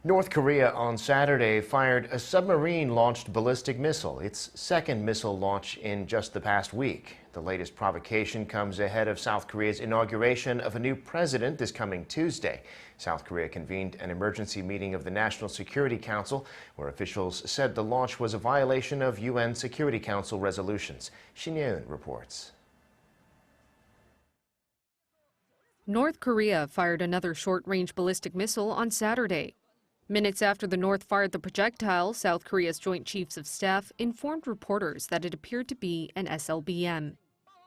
North Korea on Saturday fired a submarine-launched ballistic missile, its second missile launch in just the past week. The latest provocation comes ahead of South Korea's inauguration of a new president this coming Tuesday. South Korea convened an emergency meeting of the National Security Council, where officials said the launch was a violation of UN Security Council resolutions. Shin Yeun reports. North Korea fired another short-range ballistic missile on Saturday. Minutes after the North fired the projectile, South Korea's Joint Chiefs of Staff informed reporters that it appeared to be an SLBM.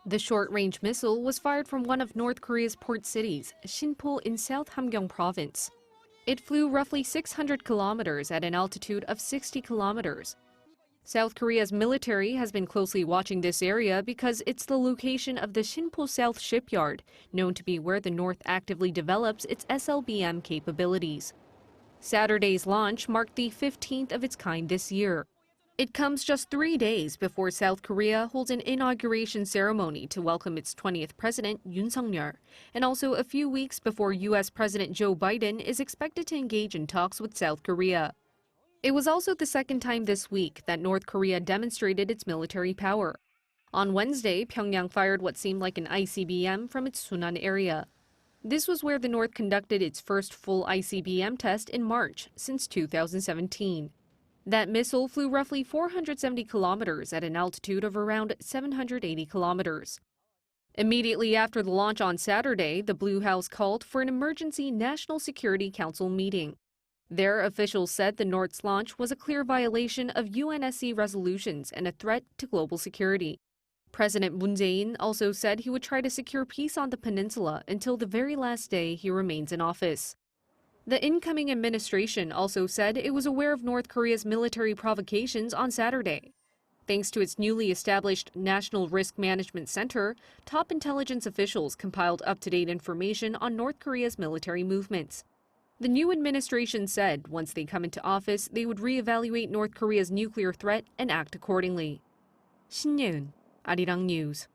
The short-range missile was fired from one of North Korea's port cities, Sinpo in South Hamgyong province. It flew roughly 600 kilometers at an altitude of 60 kilometers. South Korea's military has been closely watching this area because it's the location of the Sinpo South shipyard, known to be where the North actively develops its SLBM capabilities. Saturday's launch marked the 15th of its kind this year. It comes just 3 days before South Korea holds an inauguration ceremony to welcome its 20th president, Yoon Suk-yeol, and also a few weeks before U.S. President Joe Biden is expected to engage in talks with South Korea. It was also the second time this week that North Korea demonstrated its military power. On Wednesday, Pyongyang fired what seemed like an ICBM from its Sunan area. This was where the North conducted its first full ICBM test in March since 2017. That missile flew roughly 470 kilometers at an altitude of around 780 kilometers. Immediately after the launch on Saturday, the Blue House called for an emergency National Security Council meeting. Their officials said the North's launch was a clear violation of UNSC resolutions and a threat to global security. President Moon Jae-in also said he would try to secure peace on the peninsula until the very last day he remains in office. The incoming administration also said it was aware of North Korea's military provocations on Saturday. Thanks to its newly established National Risk Management Center, top intelligence officials compiled up-to-date information on North Korea's military movements. The new administration said once they come into office, they would reevaluate North Korea's nuclear threat and act accordingly. Shin Yeun, Arirang News.